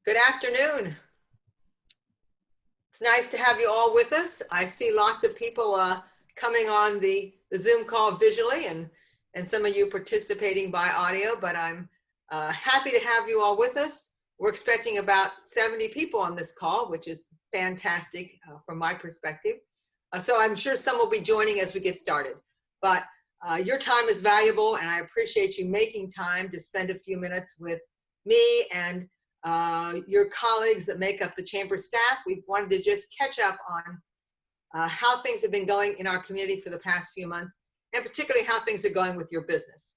Good afternoon. It's nice to have you all with us. I see lots of people coming on the Zoom call visually and some of you participating by audio, but I'm happy to have you all with us. We're expecting about 70 people on this call, which is fantastic from my perspective. So I'm sure some will be joining as we get started. But your time is valuable, and I appreciate you making time to spend a few minutes with me and your colleagues that make up the Chamber staff. We wanted to just catch up on how things have been going in our community for the past few months, and particularly how things are going with your business.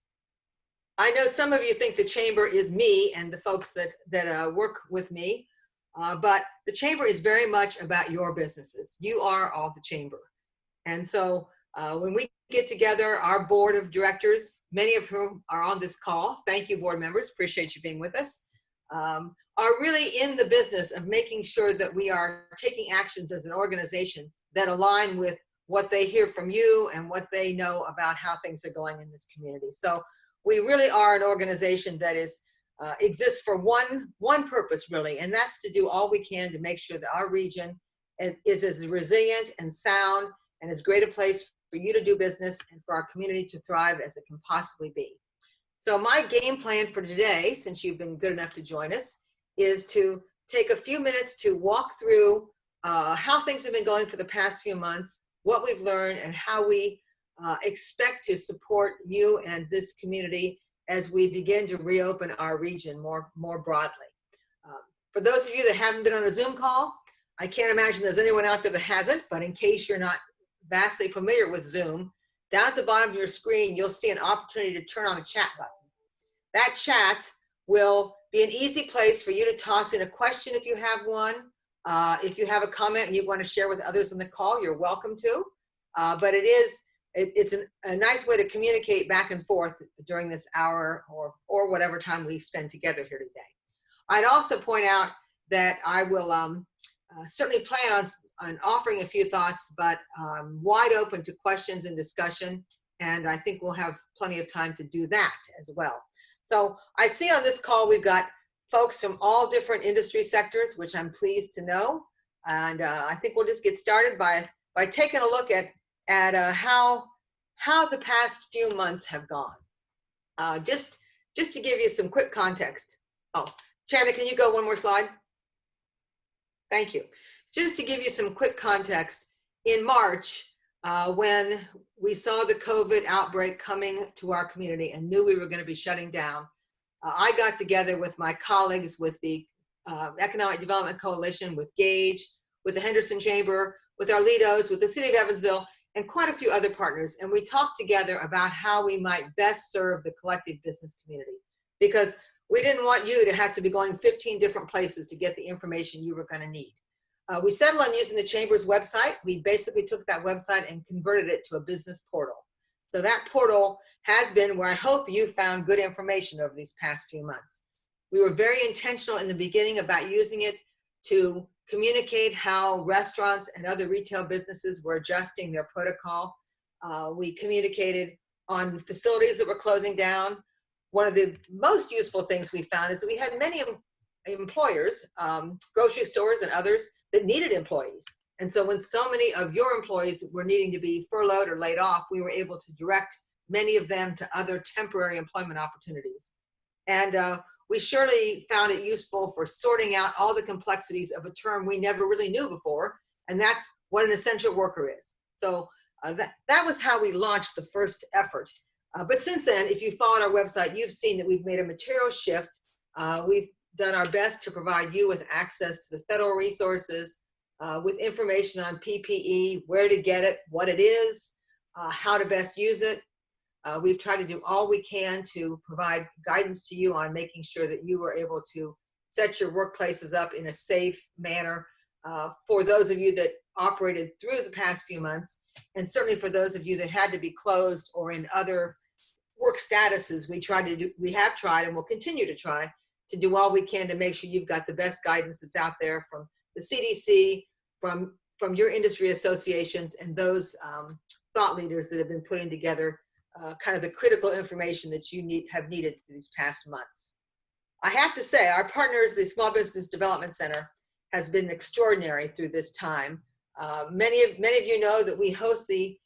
I know some of you think the Chamber is me and the folks that work with me, but the Chamber is very much about your businesses. You are all the Chamber. And so when we get together, our board of directors, many of whom are on this call, thank you board members, appreciate you being with us, are really in the business of making sure that we are taking actions as an organization that align with what they hear from you and what they know about how things are going in this community. So we really are an organization that exists for one purpose really, and that's to do all we can to make sure that our region is as resilient and sound and as great a place for you to do business and for our community to thrive as it can possibly be. So my game plan for today, since you've been good enough to join us, is to take a few minutes to walk through how things have been going for the past few months, what we've learned, and how we expect to support you and this community as we begin to reopen our region more broadly. For those of you that haven't been on a Zoom call, I can't imagine there's anyone out there that hasn't, but in case you're not vastly familiar with Zoom, down at the bottom of your screen, you'll see an opportunity to turn on a chat button. That chat will be an easy place for you to toss in a question if you have one. If you have a comment and you want to share with others on the call, you're welcome to. But it's a nice way to communicate back and forth during this hour or whatever time we spend together here today. I'd also point out that I will certainly plan on offering a few thoughts, but wide open to questions and discussion, and I think we'll have plenty of time to do that as well. So I see on this call we've got folks from all different industry sectors, which I'm pleased to know, and I think we'll just get started by taking a look at how the past few months have gone. Just to give you some quick context. Oh, Chandra, can you go one more slide? Thank you. Just to give you some quick context, in March, when we saw the COVID outbreak coming to our community and knew we were going to be shutting down, I got together with my colleagues with the Economic Development Coalition, with Gage, with the Henderson Chamber, with our LEDOs, with the City of Evansville, and quite a few other partners. And we talked together about how we might best serve the collective business community, because we didn't want you to have to be going 15 different places to get the information you were going to need. We settled on using the Chamber's website. We basically took that website and converted it to a business portal. So that portal has been where I hope you found good information over these past few months. We were very intentional in the beginning about using it to communicate how restaurants and other retail businesses were adjusting their protocol. We communicated on facilities that were closing down. One of the most useful things we found is that we had many employers, grocery stores and others, that needed employees. And so when so many of your employees were needing to be furloughed or laid off, we were able to direct many of them to other temporary employment opportunities. And we surely found it useful for sorting out all the complexities of a term we never really knew before, and that's what an essential worker is. So that was how we launched the first effort. But since then, if you followed our website, you've seen that we've made a material shift. We've done our best to provide you with access to the federal resources, with information on PPE, where to get it, what it is, how to best use it. We've tried to do all we can to provide guidance to you on making sure that you are able to set your workplaces up in a safe manner for those of you that operated through the past few months, and certainly for those of you that had to be closed or in other work statuses. We have tried and will continue to try to do all we can to make sure you've got the best guidance that's out there from the CDC, from your industry associations, and those thought leaders that have been putting together kind of the critical information that you have needed these past months. I have to say, our partners, the Small Business Development Center, has been extraordinary through this time. Many of you know that we host the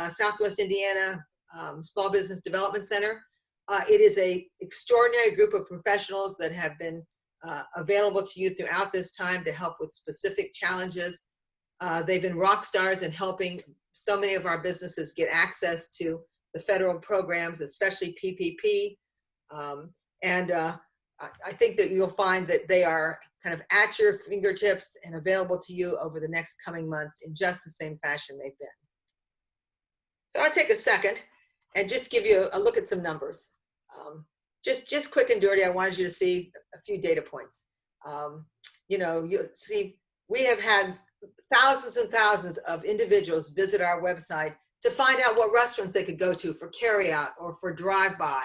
Southwest Indiana Small Business Development Center. It is an extraordinary group of professionals that have been available to you throughout this time to help with specific challenges. They've been rock stars in helping so many of our businesses get access to the federal programs, especially PPP. I think that you'll find that they are kind of at your fingertips and available to you over the next coming months in just the same fashion they've been. So I'll take a second and just give you a look at some numbers. Just quick and dirty, I wanted you to see a few data points. You see, we have had thousands and thousands of individuals visit our website to find out what restaurants they could go to for carryout or for drive-by.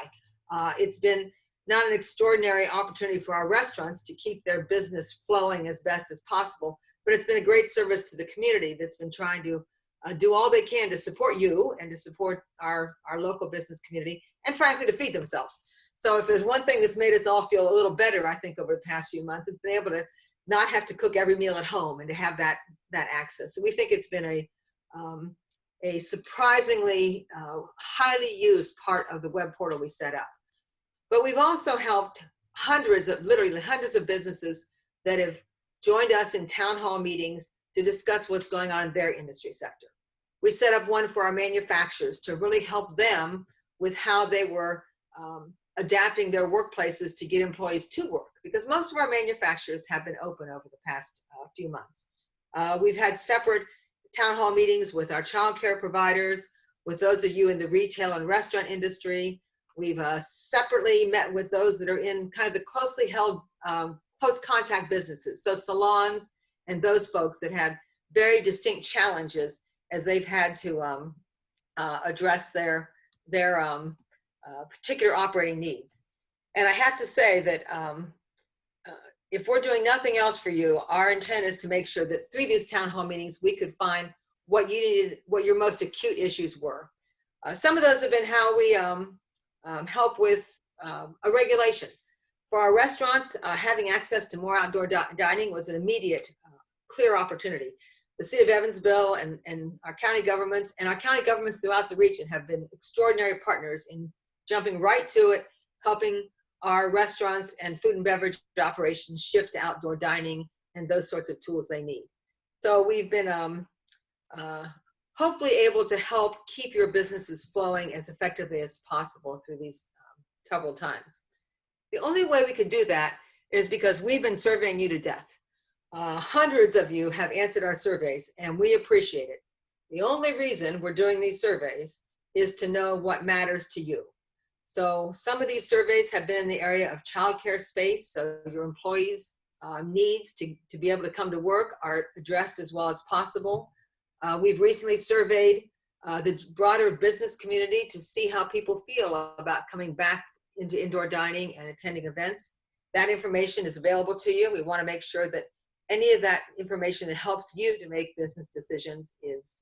It's been not an extraordinary opportunity for our restaurants to keep their business flowing as best as possible, but it's been a great service to the community that's been trying to do all they can to support you and to support our local business community, and frankly, to feed themselves. So if there's one thing that's made us all feel a little better, I think, over the past few months, it's been able to not have to cook every meal at home and to have that access. So we think it's been a surprisingly highly used part of the web portal we set up. But we've also helped literally hundreds of businesses that have joined us in town hall meetings to discuss what's going on in their industry sector. We set up one for our manufacturers to really help them with how they were adapting their workplaces to get employees to work, because most of our manufacturers have been open over the past few months. We've had separate town hall meetings with our child care providers, with those of you in the retail and restaurant industry. We've separately met with those that are in kind of the closely held, close contact businesses, so salons and those folks that have very distinct challenges as they've had to address their particular operating needs. And I have to say that if we're doing nothing else for you, our intent is to make sure that through these town hall meetings, we could find what you needed, what your most acute issues were. Some of those have been how we help with a regulation. For our restaurants, having access to more outdoor dining was an immediate, clear opportunity. The city of Evansville and our county governments throughout the region have been extraordinary partners in jumping right to it, helping our restaurants and food and beverage operations shift to outdoor dining and those sorts of tools they need. So we've been hopefully able to help keep your businesses flowing as effectively as possible through these troubled times. The only way we could do that is because we've been surveying you to death. Hundreds of you have answered our surveys, and we appreciate it. The only reason we're doing these surveys is to know what matters to you. So some of these surveys have been in the area of childcare space, so your employees' needs to be able to come to work are addressed as well as possible. We've recently surveyed the broader business community to see how people feel about coming back into indoor dining and attending events. That information is available to you. We want to make sure that any of that information that helps you to make business decisions is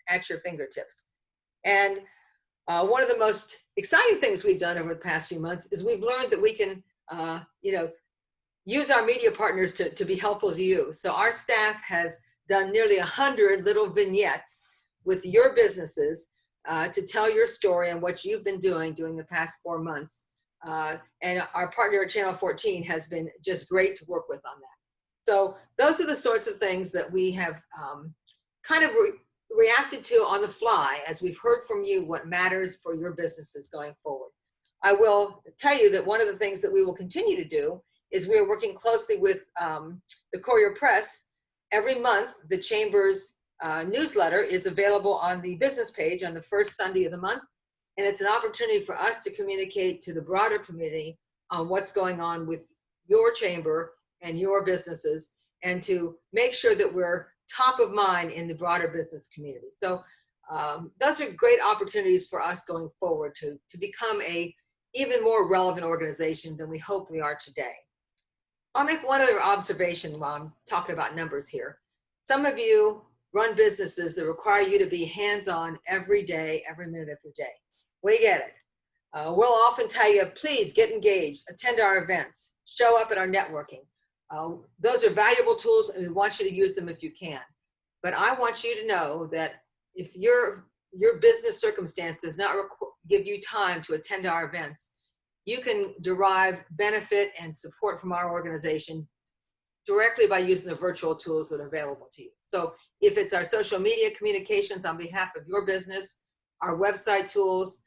at your fingertips. And one of the most exciting things we've done over the past few months is we've learned that we can use our media partners to be helpful to you. So our staff has done nearly 100 little vignettes with your businesses to tell your story and what you've been doing during the past 4 months. And our partner at Channel 14 has been just great to work with on that. So those are the sorts of things that we have kind of reacted to on the fly as we've heard from you what matters for your businesses going forward. I will tell you that one of the things that we will continue to do is we are working closely with the Courier Press. Every month, the Chamber's newsletter is available on the business page on the first Sunday of the month. And it's an opportunity for us to communicate to the broader community on what's going on with your chamber and your businesses, and to make sure that we're top of mind in the broader business community. So those are great opportunities for us going forward to become a even more relevant organization than we hope we are today. I'll make one other observation while I'm talking about numbers here. Some of you run businesses that require you to be hands-on every day, every minute of your day. We get it. We'll often tell you, please get engaged, attend our events, show up at our networking. Those are valuable tools, and we want you to use them if you can. But I want you to know that if your business circumstance does not give you time to attend our events, you can derive benefit and support from our organization directly by using the virtual tools that are available to you. So if it's our social media communications on behalf of your business, our website tools,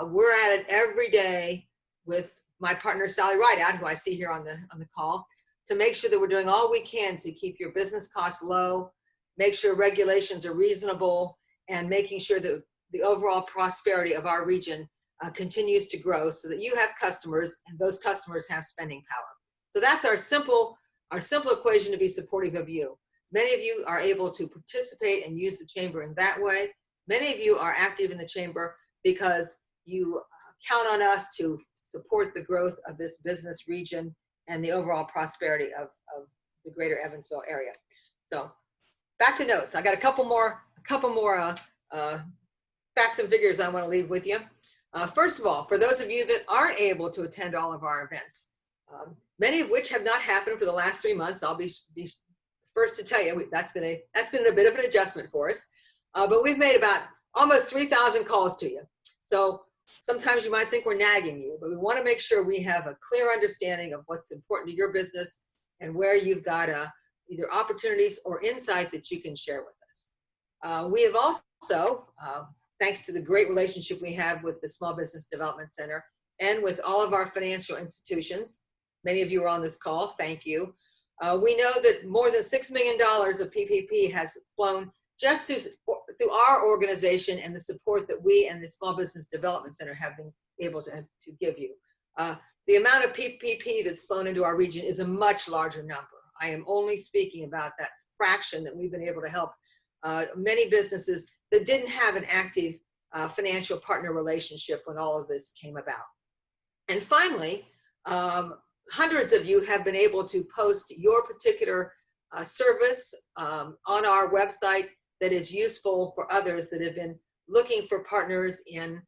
we're at it every day with my partner, Sally Rideout, who I see here on the call, to make sure that we're doing all we can to keep your business costs low, make sure regulations are reasonable, and making sure that the overall prosperity of our region continues to grow so that you have customers and those customers have spending power. So that's our simple equation to be supportive of you. Many of you are able to participate and use the chamber in that way. Many of you are active in the chamber because you count on us to support the growth of this business region and the overall prosperity of the greater Evansville area. So back to notes. I got a couple more facts and figures I want to leave with you. First of all, for those of you that aren't able to attend all of our events, many of which have not happened for the last 3 months, I'll be first to tell you that's been a bit of an adjustment for us. But we've made about almost 3,000 calls to you. So sometimes you might think we're nagging you, but we want to make sure we have a clear understanding of what's important to your business and where you've got either opportunities or insight that you can share with us. We have also, thanks to the great relationship we have with the Small Business Development Center and with all of our financial institutions, many of you are on this call, thank you. We know that more than $6 million of PPP has flown just through our organization and the support that we and the Small Business Development Center have been able to give you. The amount of PPP that's flown into our region is a much larger number. I am only speaking about that fraction that we've been able to help many businesses that didn't have an active financial partner relationship when all of this came about. And finally, hundreds of you have been able to post your particular service on our website that is useful for others that have been looking for partners in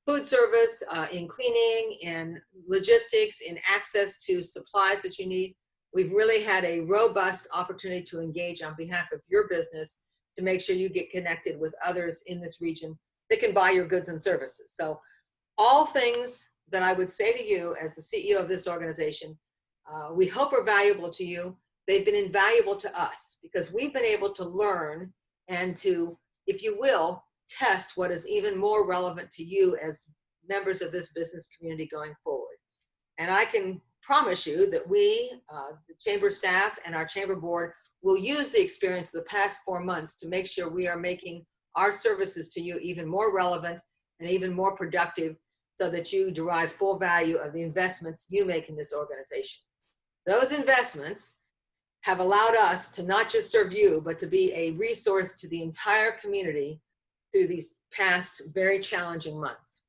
food service, in cleaning, in logistics, in access to supplies that you need. We've really had a robust opportunity to engage on behalf of your business to make sure you get connected with others in this region that can buy your goods and services. So all things that I would say to you as the CEO of this organization, we hope are valuable to you. They've been invaluable to us because we've been able to learn and to, if you will, test what is even more relevant to you as members of this business community going forward. And I can promise you that we, the chamber staff and our chamber board, will use the experience of the past 4 months to make sure we are making our services to you even more relevant and even more productive so that you derive full value of the investments you make in this organization. Those investments have allowed us to not just serve you, but to be a resource to the entire community through these past very challenging months.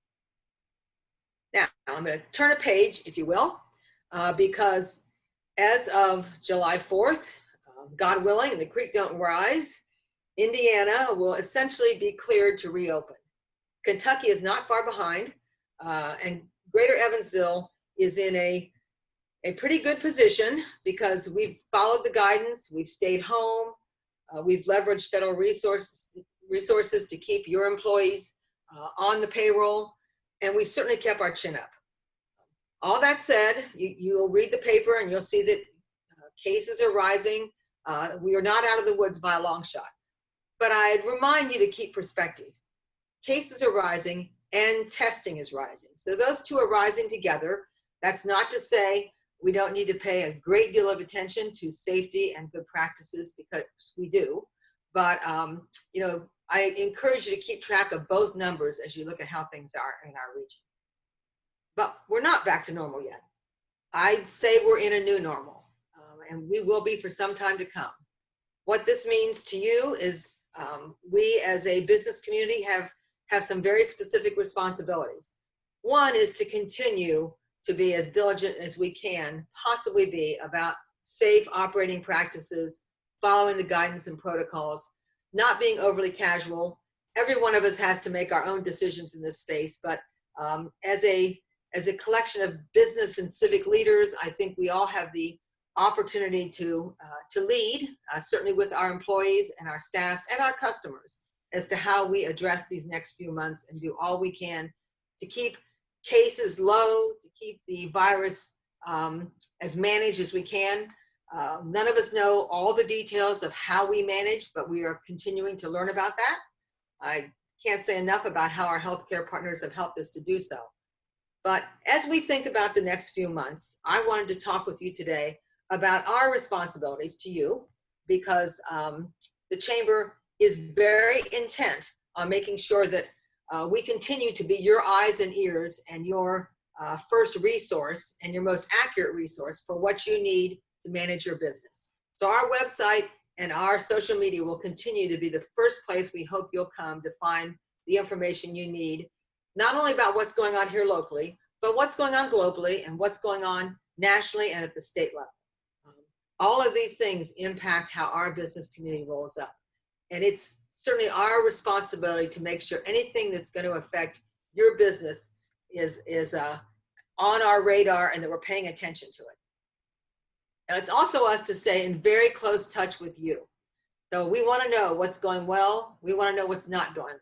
Now, I'm going to turn a page, if you will, because as of July 4th, God willing, and the creek don't rise, Indiana will essentially be cleared to reopen. Kentucky is not far behind, and Greater Evansville is in a pretty good position because we've followed the guidance, we've stayed home, we've leveraged federal resources to keep your employees on the payroll, and we've certainly kept our chin up. All that said, you'll read the paper and you'll see that cases are rising. We are not out of the woods by a long shot. But I'd remind you to keep perspective. Cases are rising and testing is rising. So those two are rising together. That's not to say we don't need to pay a great deal of attention to safety and good practices, because we do. But I encourage you to keep track of both numbers as you look at how things are in our region. But we're not back to normal yet. I'd say we're in a new normal, and we will be for some time to come. What this means to you is we as a business community have some very specific responsibilities. One is to continue to be as diligent as we can possibly be about safe operating practices, following the guidance and protocols, not being overly casual. Every one of us has to make our own decisions in this space, but as as a collection of business and civic leaders, I think we all have the opportunity to lead, certainly with our employees and our staffs and our customers, as to how we address these next few months and do all we can to keep cases low, to keep the virus as managed as we can. None of us know all the details of how we manage, but we are continuing to learn about that. I can't say enough about how our healthcare partners have helped us to do so. But as we think about the next few months, I wanted to talk with you today about our responsibilities to you, because the Chamber is very intent on making sure that we continue to be your eyes and ears and your first resource and your most accurate resource for what you need to manage your business. So our website and our social media will continue to be the first place we hope you'll come to find the information you need, not only about what's going on here locally, but what's going on globally and what's going on nationally and at the state level. All of these things impact how our business community rolls up. And it's certainly our responsibility to make sure anything that's going to affect your business is on our radar and that we're paying attention to it. And it's also us to stay in very close touch with you. So we want to know what's going well. We want to know what's not going well.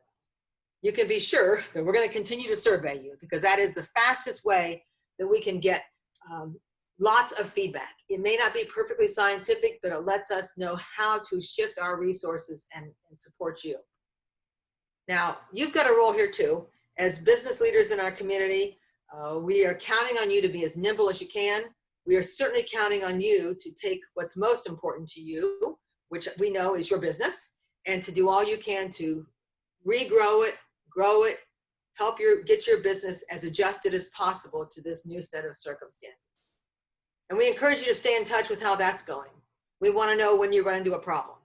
You can be sure that we're going to continue to survey you, because that is the fastest way that we can get lots of feedback. It may not be perfectly scientific, but it lets us know how to shift our resources and support you. Now, you've got a role here too. As business leaders in our community, we are counting on you to be as nimble as you can. We are certainly counting on you to take what's most important to you, which we know is your business, and to do all you can to regrow it, grow it, help get your business as adjusted as possible to this new set of circumstances. And we encourage you to stay in touch with how that's going. We want to know when you run into a problem.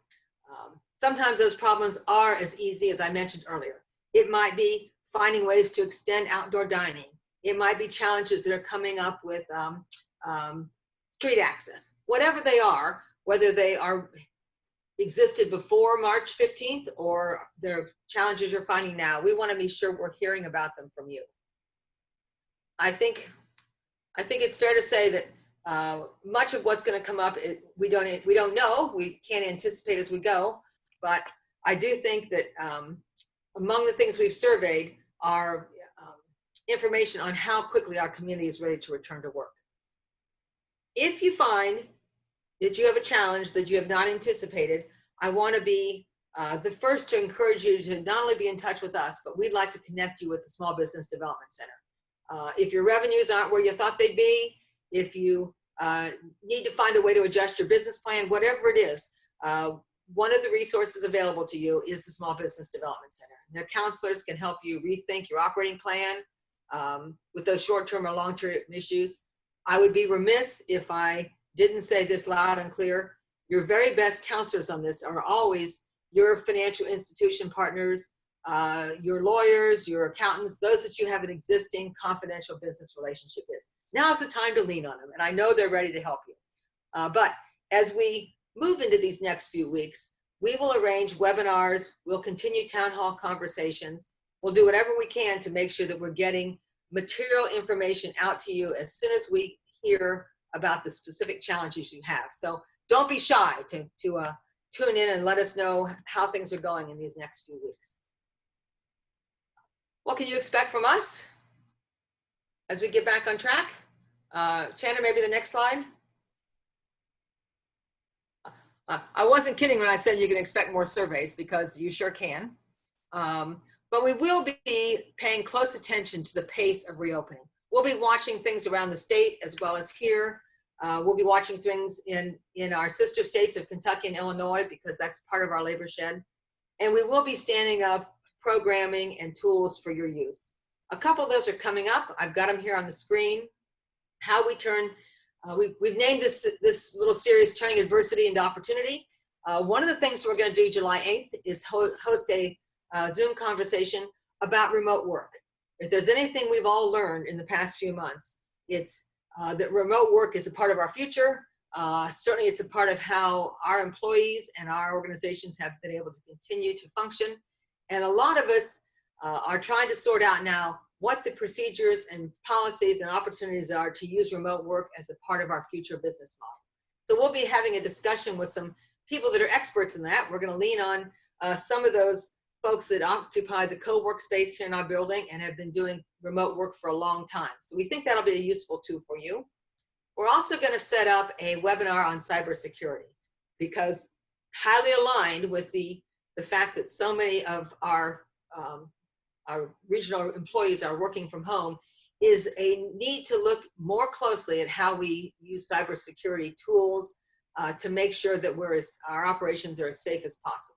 Sometimes those problems are as easy as I mentioned earlier. It might be finding ways to extend outdoor dining. It might be challenges that are coming up with street access. Whatever they are, whether they are existed before March 15th or they're challenges you're finding now, we want to be sure we're hearing about them from you. I think it's fair to say that much of what's going to come up, we don't know. We can't anticipate as we go. But I do think that among the things we've surveyed are information on how quickly our community is ready to return to work. If you find that you have a challenge that you have not anticipated, I want to be the first to encourage you to not only be in touch with us, but we'd like to connect you with the Small Business Development Center. If your revenues aren't where you thought they'd be, if you need to find a way to adjust your business plan, whatever it is, one of the resources available to you is the Small Business Development Center. Their counselors can help you rethink your operating plan with those short-term or long-term issues. I would be remiss if I didn't say this loud and clear. Your very best counselors on this are always your financial institution partners, your lawyers, your accountants, those that you have an existing confidential business relationship with. Now's the time to lean on them, and I know they're ready to help you. But as we move into these next few weeks, we will arrange webinars, we'll continue town hall conversations, we'll do whatever we can to make sure that we're getting material information out to you as soon as we hear about the specific challenges you have. So don't be shy to tune in and let us know how things are going in these next few weeks. What can you expect from us as we get back on track? Chandra, maybe the next slide. I wasn't kidding when I said you can expect more surveys, because you sure can. But we will be paying close attention to the pace of reopening. We'll be watching things around the state as well as here. We'll be watching things in our sister states of Kentucky and Illinois, because that's part of our labor shed. And we will be standing up programming and tools for your use. A couple of those are coming up. I've got them here on the screen. How we turn, we've named this little series Turning Adversity into Opportunity. One of the things we're going to do July 8th is host a Zoom conversation about remote work. If there's anything we've all learned in the past few months, it's that remote work is a part of our future. Certainly it's a part of how our employees and our organizations have been able to continue to function. And a lot of us are trying to sort out now what the procedures and policies and opportunities are to use remote work as a part of our future business model. So we'll be having a discussion with some people that are experts in that. We're going to lean on some of those folks that occupy the co-work space here in our building and have been doing remote work for a long time. So we think that'll be a useful tool for you. We're also going to set up a webinar on cybersecurity, because highly aligned with the fact that so many of our regional employees are working from home is a need to look more closely at how we use cybersecurity tools to make sure that our operations are as safe as possible.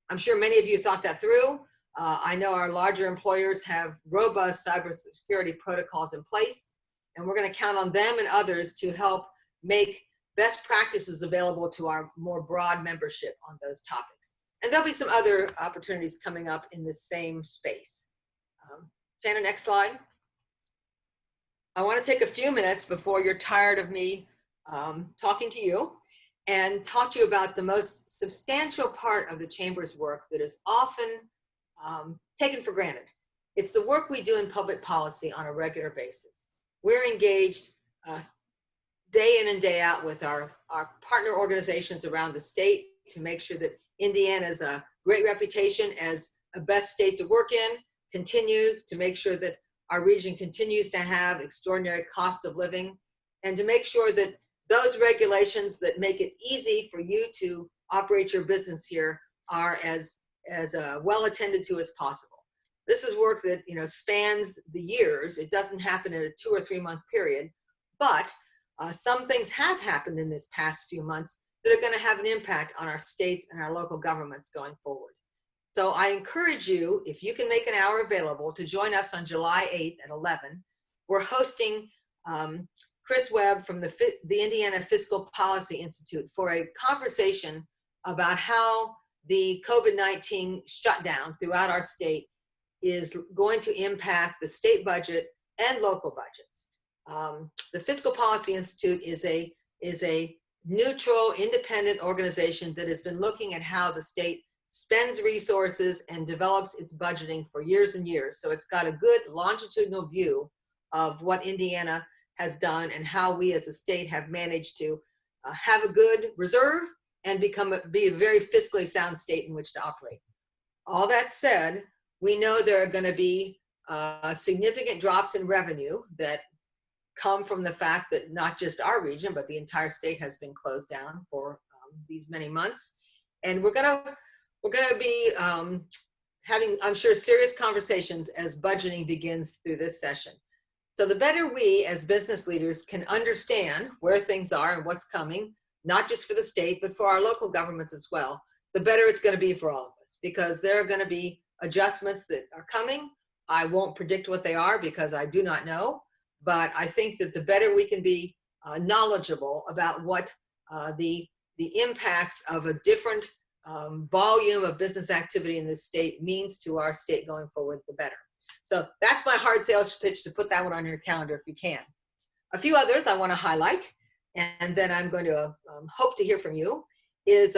I'm sure many of you thought that through. I know our larger employers have robust cybersecurity protocols in place, and we're going to count on them and others to help make best practices available to our more broad membership on those topics. And there'll be some other opportunities coming up in the same space. Shannon, next slide. I want to take a few minutes before you're tired of me talking to you and talk to you about the most substantial part of the Chamber's work that is often taken for granted. It's the work we do in public policy on a regular basis. We're engaged day in and day out with our partner organizations around the state to make sure that Indiana's a great reputation as a best state to work in continues, to make sure that our region continues to have extraordinary cost of living, and to make sure that those regulations that make it easy for you to operate your business here are as well attended to as possible. This is work that spans the years. It doesn't happen in a 2 or 3 month period, but some things have happened in this past few months that are going to have an impact on our states and our local governments going forward. So I encourage you, if you can make an hour available, to join us on July 8th at 11. We're hosting Chris Webb from the Indiana Fiscal Policy Institute for a conversation about how the COVID-19 shutdown throughout our state is going to impact the state budget and local budgets. The Fiscal Policy Institute is a neutral, independent organization that has been looking at how the state spends resources and develops its budgeting for years and years. So it's got a good longitudinal view of what Indiana has done and how we as a state have managed to have a good reserve and be a very fiscally sound state in which to operate. All that said, we know there are going to be significant drops in revenue that come from the fact that not just our region, but the entire state has been closed down for these many months. And we're going to be having, I'm sure, serious conversations as budgeting begins through this session. So the better we as business leaders can understand where things are and what's coming, not just for the state, but for our local governments as well, the better it's going to be for all of us, because there are going to be adjustments that are coming. I won't predict what they are because I do not know, but I think that the better we can be knowledgeable about what the impacts of a different volume of business activity in this state means to our state going forward, the better. So that's my hard sales pitch, to put that one on your calendar if you can. A few others I want to highlight, and then I'm going to hope to hear from you, is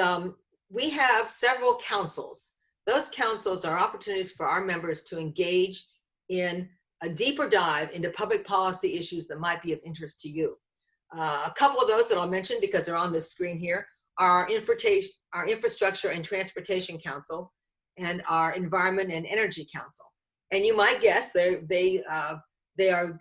we have several councils. Those councils are opportunities for our members to engage in a deeper dive into public policy issues that might be of interest to you. A couple of those that I'll mention because they're on this screen here are our Infrastructure and Transportation Council and our Environment and Energy Council. And you might guess they are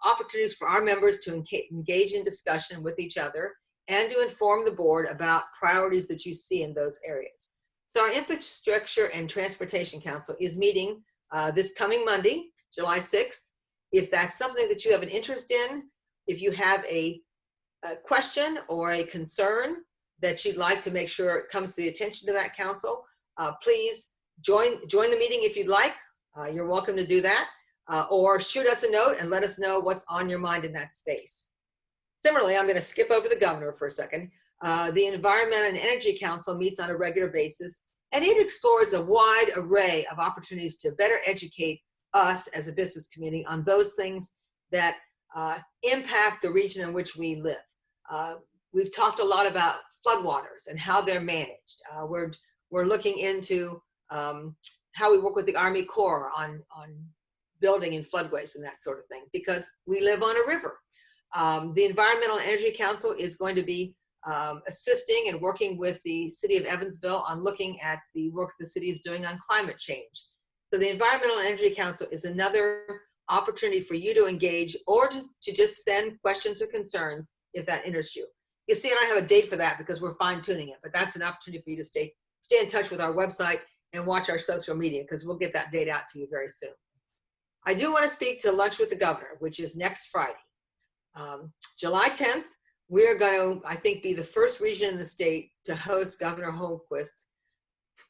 opportunities for our members to engage in discussion with each other and to inform the board about priorities that you see in those areas. So our Infrastructure and Transportation Council is meeting this coming Monday, July 6th. If that's something that you have an interest in, if you have a question or a concern that you'd like to make sure it comes to the attention of that council, please join the meeting if you'd like. You're welcome to do that, or shoot us a note and let us know what's on your mind in that space. Similarly, I'm going to skip over the governor for a second. The Environment and Energy Council meets on a regular basis, and it explores a wide array of opportunities to better educate us as a business community on those things that impact the region in which we live. We've talked a lot about floodwaters and how they're managed. We're looking into how we work with the Army Corps on building in floodways and that sort of thing, because we live on a river. The Environmental Energy Council is going to be assisting and working with the city of Evansville on looking at the work the city is doing on climate change. So the Environmental Energy Council is another opportunity for you to engage, or just send questions or concerns if that interests you. You see, I don't have a date for that because we're fine tuning it, but that's an opportunity for you to stay in touch with our website and watch our social media, because we'll get that date out to you very soon. I do want to speak to Lunch with the Governor, which is next Friday. July 10th, we are going to, I think, be the first region in the state to host Governor Holquist,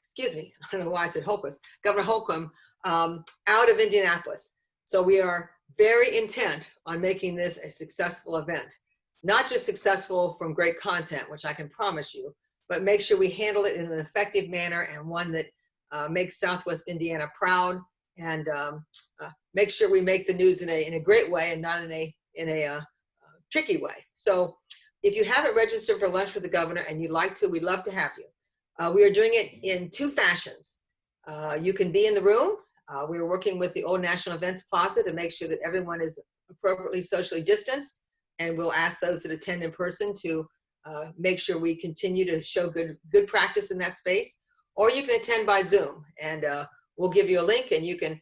excuse me, I don't know why I said Holquist, Governor Holcomb, out of Indianapolis. So we are very intent on making this a successful event. Not just successful from great content, which I can promise you, but make sure we handle it in an effective manner and one that makes Southwest Indiana proud, and make sure we make the news in a great way and not in a tricky way. So if you haven't registered for Lunch with the Governor and you'd like to, we'd love to have you. We are doing it in two fashions. You can be in the room. We are working with the Old National Events Plaza to make sure that everyone is appropriately socially distanced, and we'll ask those that attend in person to make sure we continue to show good practice in that space. Or you can attend by Zoom, and we'll give you a link, and you can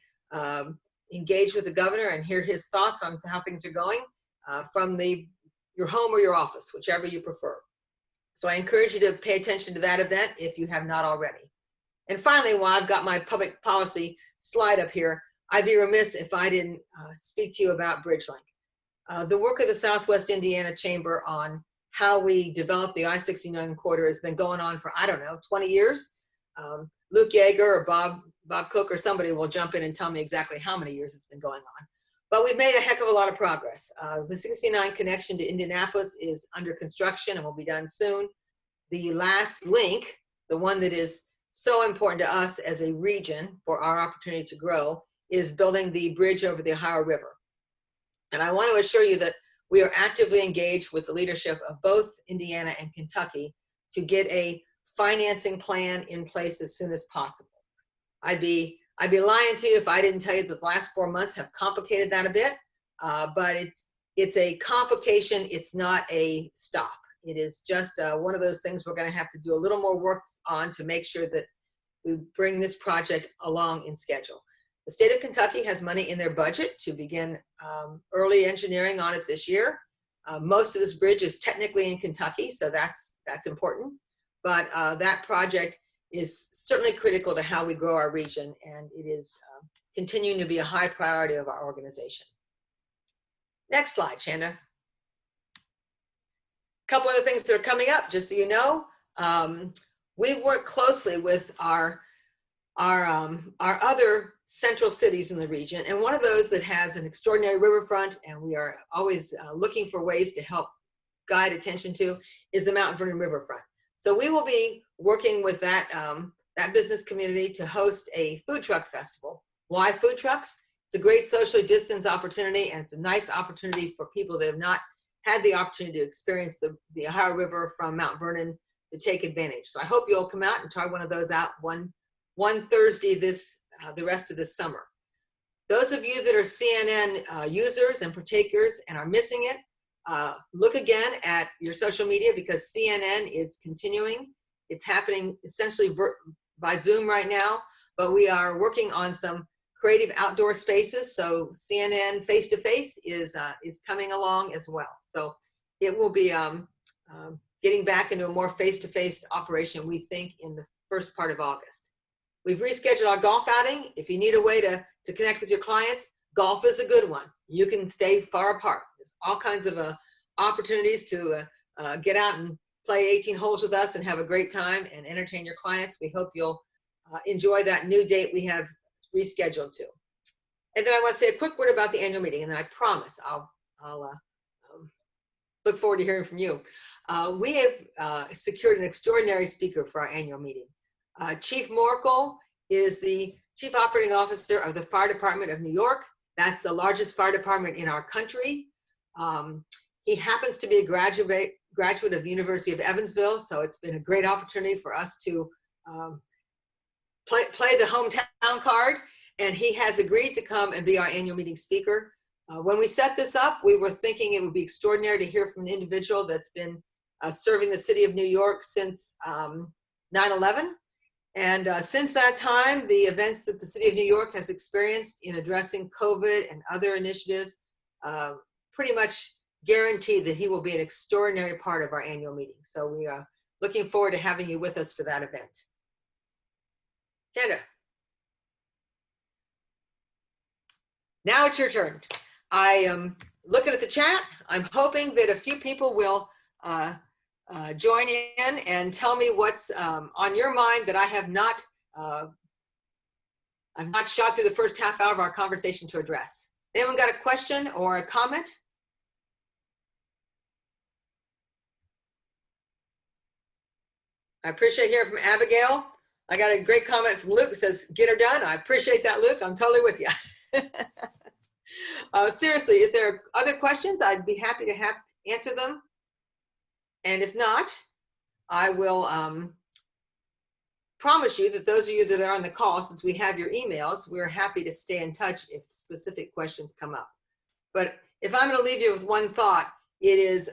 engage with the governor and hear his thoughts on how things are going from your home or your office, whichever you prefer. So I encourage you to pay attention to that event if you have not already. And finally, while I've got my public policy slide up here, I'd be remiss if I didn't speak to you about BridgeLink. The work of the Southwest Indiana Chamber on how we develop the I-69 corridor has been going on for, I don't know, 20 years. Luke Yeager or Bob Cook or somebody will jump in and tell me exactly how many years it's been going on. But we've made a heck of a lot of progress. The 69 connection to Indianapolis is under construction and will be done soon. The last link, the one that is so important to us as a region for our opportunity to grow, is building the bridge over the Ohio River. And I want to assure you that we are actively engaged with the leadership of both Indiana and Kentucky to get a financing plan in place as soon as possible. I'd be lying to you if I didn't tell you that the last 4 months have complicated that a bit, but it's a complication, it's not a stop. It is just one of those things we're going to have to do a little more work on to make sure that we bring this project along in schedule. The state of Kentucky has money in their budget to begin early engineering on it this year. Most of this bridge is technically in Kentucky, so that's important. But that project is certainly critical to how we grow our region, and it is continuing to be a high priority of our organization. Next slide, Chanda. A couple other things that are coming up, just so you know. We work closely with our other central cities in the region, and one of those that has an extraordinary riverfront, and we are always looking for ways to help guide attention to, is the Mount Vernon Riverfront. So we will be working with that business community to host a food truck festival. Why food trucks? It's a great socially distanced opportunity, and it's a nice opportunity for people that have not had the opportunity to experience the Ohio River from Mount Vernon to take advantage. So I hope you'll come out and try one of those out one Thursday the rest of this summer. Those of you that are CNN users and partakers and are missing it, look again at your social media, because CNN is continuing. It's happening essentially by Zoom right now, but we are working on some creative outdoor spaces. So CNN face-to-face is coming along as well. So it will be getting back into a more face-to-face operation, we think, in the first part of August. We've rescheduled our golf outing. If you need a way to connect with your clients, golf is a good one. You can stay far apart. There's all kinds of opportunities to get out and play 18 holes with us and have a great time and entertain your clients. We hope you'll enjoy that new date we have rescheduled to. And then I want to say a quick word about the annual meeting, and then I promise I'll look forward to hearing from you. We have secured an extraordinary speaker for our annual meeting. Chief Morkel is the Chief Operating Officer of the Fire Department of New York. That's the largest fire department in our country. He happens to be a graduate of the University of Evansville, so it's been a great opportunity for us to play the hometown card and he has agreed to come and be our annual meeting speaker. When we set this up, we were thinking it would be extraordinary to hear from an individual that's been serving the city of New York since 9/11. And since that time, the events that the city of New York has experienced in addressing COVID and other initiatives pretty much guarantee that he will be an extraordinary part of our annual meeting. So we are looking forward to having you with us for that event. Kendra. Now it's your turn. I am looking at the chat. I'm hoping that a few people will join in and tell me what's on your mind that I have not, I've not shot through the first half hour of our conversation to address. Anyone got a question or a comment? I appreciate hearing from Abigail. I got a great comment from Luke, says, get her done. I appreciate that, Luke. I'm totally with you. Seriously, if there are other questions, I'd be happy to answer them. And if not, I will promise you that those of you that are on the call, since we have your emails, we're happy to stay in touch if specific questions come up. But if I'm going to leave you with one thought, it is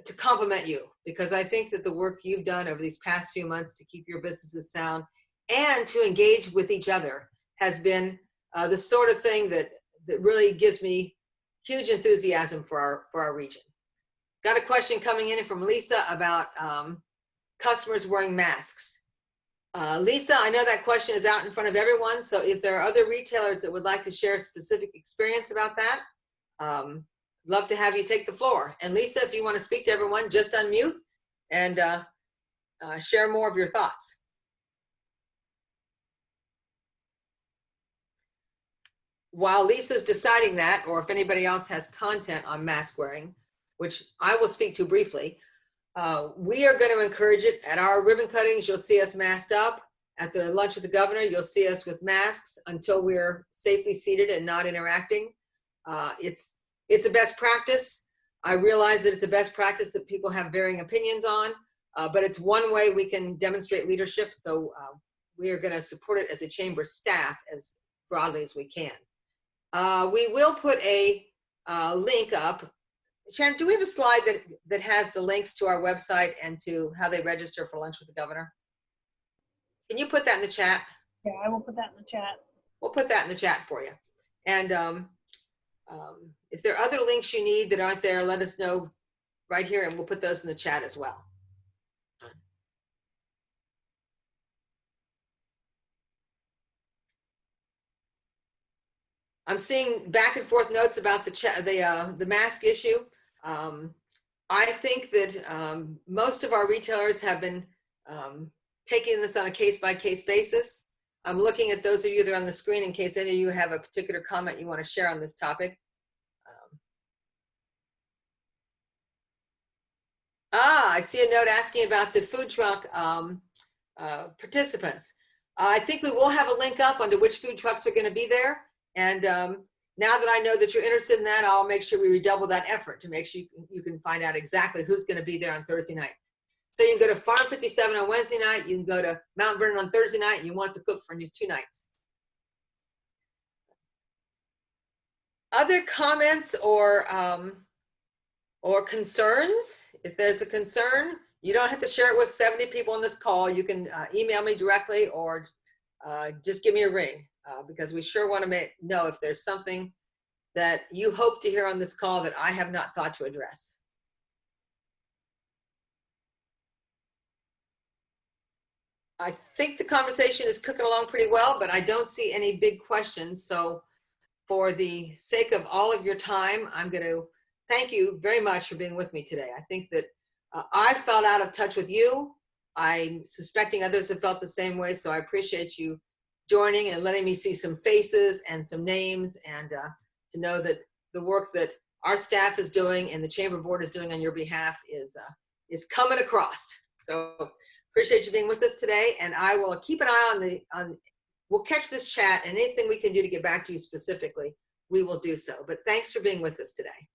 to compliment you, because I think that the work you've done over these past few months to keep your businesses sound and to engage with each other has been the sort of thing that really gives me huge enthusiasm for our region. Got a question coming in from Lisa about customers wearing masks. Lisa, I know that question is out in front of everyone, so if there are other retailers that would like to share a specific experience about that, love to have you take the floor. And Lisa, if you want to speak to everyone, just unmute and share more of your thoughts. While Lisa's deciding that, or if anybody else has content on mask wearing, which I will speak to briefly, we are going to encourage it. At our ribbon cuttings, you'll see us masked up. At the lunch with the governor, you'll see us with masks until we're safely seated and not interacting. It's a best practice. I realize that it's a best practice that people have varying opinions on, but it's one way we can demonstrate leadership. So we are going to support it as a chamber staff as broadly as we can. We will put a link up. Shannon, do we have a slide that has the links to our website and to how they register for lunch with the governor? Can you put that in the chat? Yeah, I will put that in the chat. We'll put that in the chat for you. And if there are other links you need that aren't there, let us know right here and we'll put those in the chat as well. I'm seeing back and forth notes about the mask issue. I think that most of our retailers have been taking this on a case-by-case basis. I'm looking at those of you that are on the screen in case any of you have a particular comment you want to share on this topic. I see a note asking about the food truck participants. I think we will have a link up onto which food trucks are going to be there. And now that I know that you're interested in that, I'll make sure we redouble that effort to make sure you can find out exactly who's going to be there on Thursday night. So you can go to Farm 57 on Wednesday night, you can go to Mount Vernon on Thursday night, and you want to cook for 2 nights. Other comments or concerns? If there's a concern, you don't have to share it with 70 people on this call. You can email me directly or just give me a ring because we sure want to know if there's something that you hope to hear on this call that I have not thought to address. I think the conversation is cooking along pretty well, but I don't see any big questions. So for the sake of all of your time, I'm going to thank you very much for being with me today. I think that I felt out of touch with you. I'm suspecting others have felt the same way. So I appreciate you joining and letting me see some faces and some names and to know that the work that our staff is doing and the Chamber Board is doing on your behalf is coming across. So appreciate you being with us today, and I will keep an eye on we'll catch this chat, and anything we can do to get back to you specifically, we will do so. But thanks for being with us today.